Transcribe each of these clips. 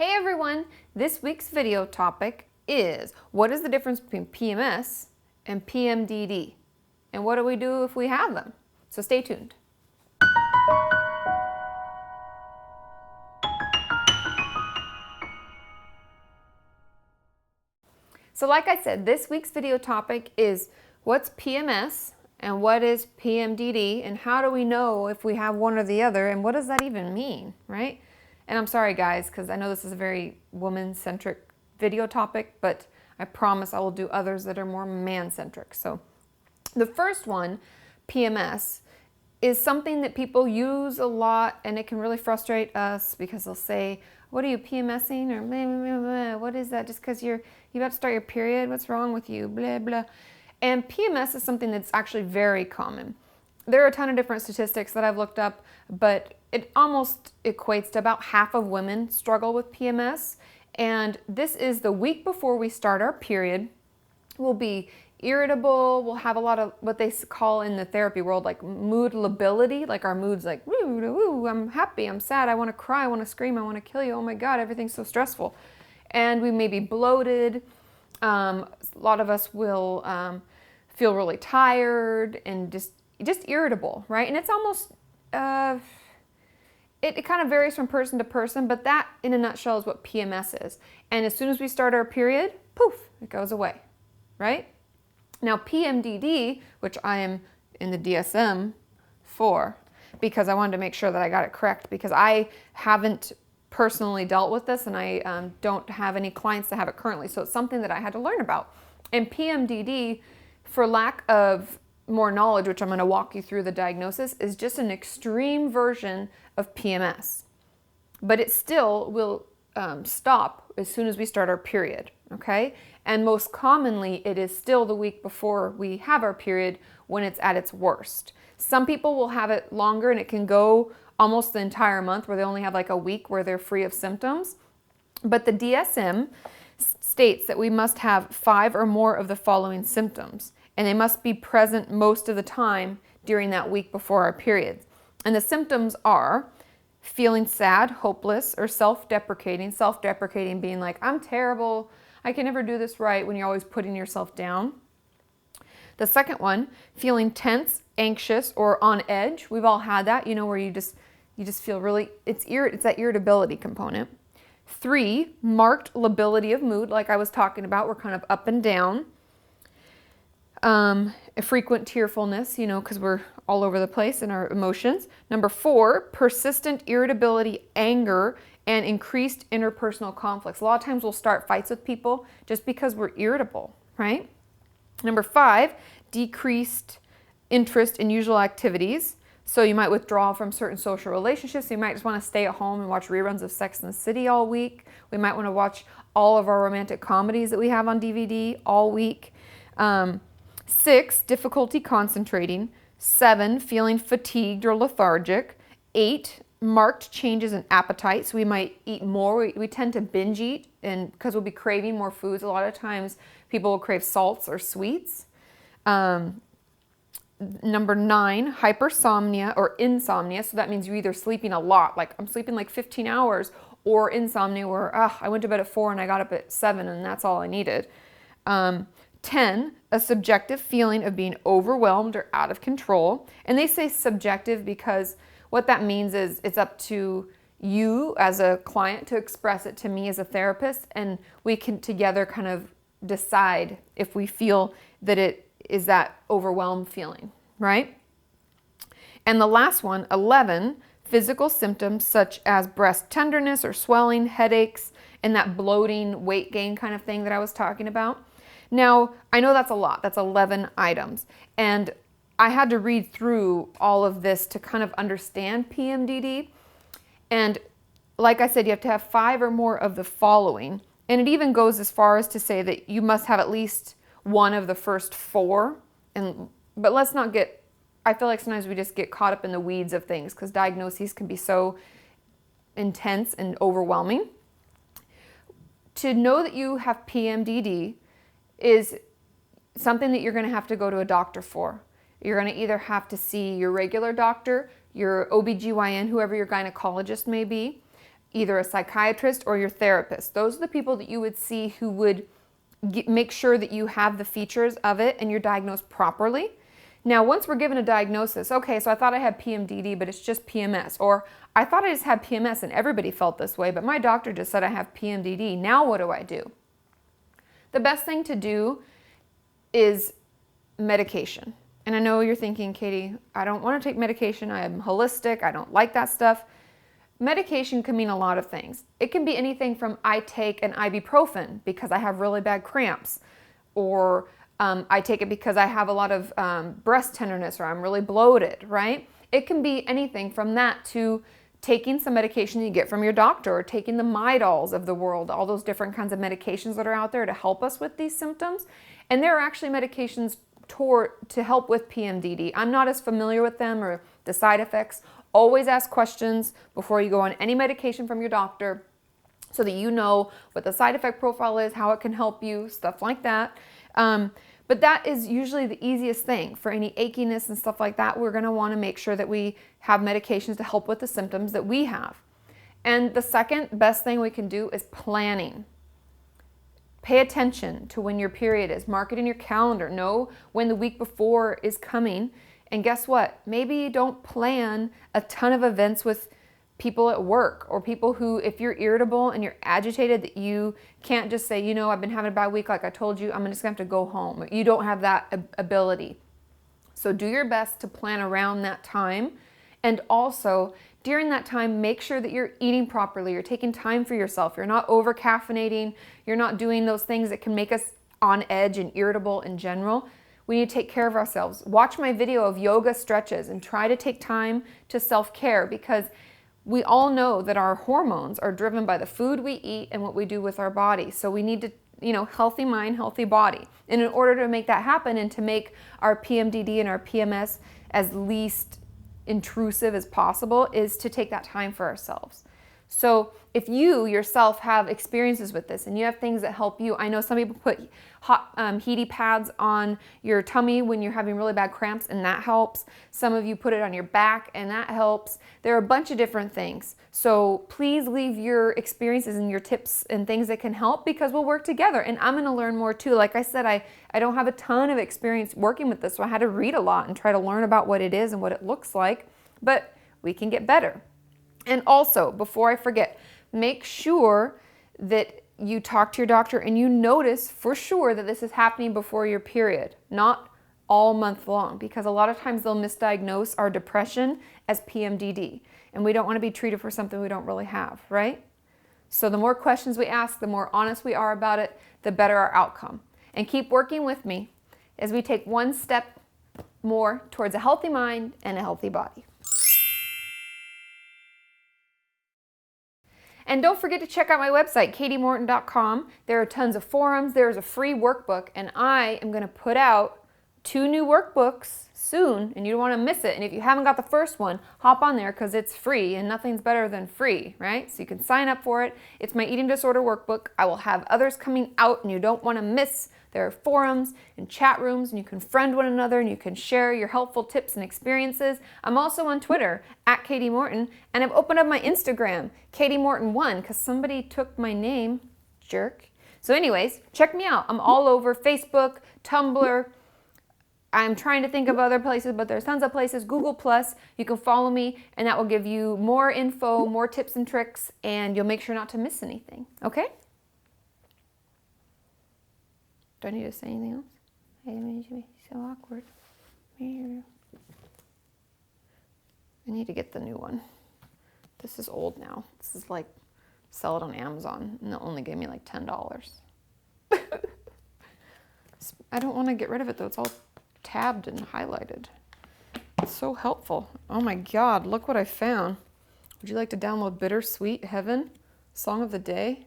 Hey everyone, this week's video topic is what is the difference between PMS and PMDD? And what do we do if we have them? So stay tuned. So like I said, this week's video topic is what's PMS and what is PMDD and how do we know if we have one or the other and what does that even mean, right? And I'm sorry guys, because I know this is a very woman-centric video topic, but I promise I will do others that are more man-centric. So the first one, PMS, is something that people use a lot and it can really frustrate us because they'll say, what are you PMSing? Or blah, blah, blah. What is that? Just because you about to start your period? What's wrong with you? Blah, blah. And PMS is something that's actually very common. There are a ton of different statistics that I've looked up, but it almost equates to about half of women struggle with PMS. And this is the week before we start our period. We'll be irritable, we'll have a lot of what they call in the therapy world like mood lability, like our mood's like, woo, I'm happy, I'm sad, I want to cry, I want to scream, I want to kill you, oh my God, everything's so stressful. And we may be bloated. A lot of us will feel really tired and just irritable, right? And it's almost, it kind of varies from person to person, but that in a nutshell is what PMS is. And as soon as we start our period, poof, it goes away, right? Now PMDD, which I am in the DSM for, because I wanted to make sure that I got it correct, because I haven't personally dealt with this and I don't have any clients that have it currently. So it's something that I had to learn about. And PMDD, for lack of more knowledge, which I'm going to walk you through the diagnosis, is just an extreme version of PMS. But it still will stop as soon as we start our period, okay? And most commonly, it is still the week before we have our period when it's at its worst. Some people will have it longer and it can go almost the entire month where they only have like a week where they're free of symptoms. But the DSM states that we must have 5 or more of the following symptoms, and they must be present most of the time during that week before our periods. And the symptoms are feeling sad, hopeless, or self-deprecating being like, I'm terrible, I can never do this right, when you're always putting yourself down. The second one, feeling tense, anxious, or on edge. We've all had that, you know, where you just feel really, it's that irritability component. 3, marked lability of mood, like I was talking about, we're kind of up and down. A frequent tearfulness, you know, because we're all over the place in our emotions. Number 4, persistent irritability, anger, and increased interpersonal conflicts. A lot of times we'll start fights with people just because we're irritable, right? Number 5, decreased interest in usual activities. So you might withdraw from certain social relationships. You might just want to stay at home and watch reruns of Sex and the City all week. We might want to watch all of our romantic comedies that we have on DVD all week. 6, difficulty concentrating. 7, feeling fatigued or lethargic. 8, marked changes in appetite. So we might eat more. We tend to binge eat, and because we'll be craving more foods. A lot of times people will crave salts or sweets. Number 9, hypersomnia or insomnia. So that means you're either sleeping a lot, like I'm sleeping like 15 hours, or insomnia where I went to bed at 4 and I got up at 7 and that's all I needed. 10, a subjective feeling of being overwhelmed or out of control. And they say subjective because what that means is it's up to you as a client to express it to me as a therapist, and we can together kind of decide if we feel that it is that overwhelmed feeling, right? And the last one, 11, physical symptoms such as breast tenderness or swelling, headaches, and that bloating, weight gain kind of thing that I was talking about. Now, I know that's a lot. That's 11 items. And I had to read through all of this to kind of understand PMDD. And like I said, you have to have 5 or more of the following. And it even goes as far as to say that you must have at least one of the first 4. But let's not get, I feel like sometimes we just get caught up in the weeds of things because diagnoses can be so intense and overwhelming. To know that you have PMDD is something that you're going to have to go to a doctor for. You're going to either have to see your regular doctor, your OBGYN, whoever your gynecologist may be, either a psychiatrist or your therapist. Those are the people that you would see who would make sure that you have the features of it and you're diagnosed properly. Now, once we're given a diagnosis, okay, so I thought I had PMDD, but it's just PMS. Or I thought I just had PMS and everybody felt this way, but my doctor just said I have PMDD. Now what do I do? The best thing to do is medication. And I know you're thinking, Katie, I don't want to take medication. I am holistic. I don't like that stuff. Medication can mean a lot of things. It can be anything from I take an ibuprofen because I have really bad cramps, or I take it because I have a lot of breast tenderness, or I'm really bloated, right? It can be anything from that to taking some medication you get from your doctor, or taking the Midols of the world, all those different kinds of medications that are out there to help us with these symptoms. And there are actually medications to help with PMDD. I'm not as familiar with them or the side effects. Always ask questions before you go on any medication from your doctor so that you know what the side effect profile is, how it can help you, stuff like that. But that is usually the easiest thing. For any achiness and stuff like that, we're going to want to make sure that we have medications to help with the symptoms that we have. And the second best thing we can do is planning. Pay attention to when your period is. Mark it in your calendar. Know when the week before is coming. And guess what? Maybe you don't plan a ton of events with people at work, or people who, if you're irritable and you're agitated, that you can't just say, you know, I've been having a bad week, like I told you, I'm just gonna have to go home. You don't have that ability. So do your best to plan around that time. And also, during that time, make sure that you're eating properly. You're taking time for yourself. You're not over caffeinating. You're not doing those things that can make us on edge and irritable in general. We need to take care of ourselves. Watch my video of yoga stretches and try to take time to self-care, because we all know that our hormones are driven by the food we eat and what we do with our body. So we need to, healthy mind, healthy body. And in order to make that happen and to make our PMDD and our PMS as least intrusive as possible, is to take that time for ourselves. So if you yourself have experiences with this and you have things that help you, I know some people put hot heaty pads on your tummy when you're having really bad cramps, and that helps. Some of you put it on your back and that helps. There are a bunch of different things. So please leave your experiences and your tips and things that can help, because we'll work together. And I'm going to learn more too. Like I said, I don't have a ton of experience working with this, so I had to read a lot and try to learn about what it is and what it looks like, but we can get better. And also, before I forget, make sure that you talk to your doctor and you notice for sure that this is happening before your period, not all month long, because a lot of times they'll misdiagnose our depression as PMDD, and we don't want to be treated for something we don't really have, right? So the more questions we ask, the more honest we are about it, the better our outcome. And keep working with me as we take one step more towards a healthy mind and a healthy body. And don't forget to check out my website, katiemorton.com. There are tons of forums. There's a free workbook, and I am going to put out 2 new workbooks soon, and you don't want to miss it. And if you haven't got the first one, hop on there, because it's free, and nothing's better than free, right? So you can sign up for it. It's my eating disorder workbook. I will have others coming out, and you don't want to miss. There are forums and chat rooms, and you can friend one another, and you can share your helpful tips and experiences. I'm also on Twitter, @KatieMorton, and I've opened up my Instagram, KatieMorton1, because somebody took my name, jerk. So anyways, check me out. I'm all over Facebook, Tumblr. I'm trying to think of other places, but there's tons of places. Google+, you can follow me, and that will give you more info, more tips and tricks, and you'll make sure not to miss anything, okay? Do I need to say anything else? I made you so awkward. I need to get the new one. This is old now. This is like, sell it on Amazon, and they'll only give me like $10. I don't want to get rid of it though. It's all tabbed and highlighted. It's so helpful. Oh my God, look what I found. Would you like to download Bittersweet Heaven, Song of the Day?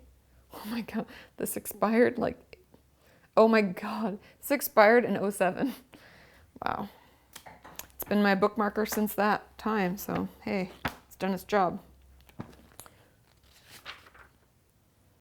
Oh my God, this expired oh my God, this expired in 2007. Wow. It's been my bookmarker since that time, so hey, it's done its job.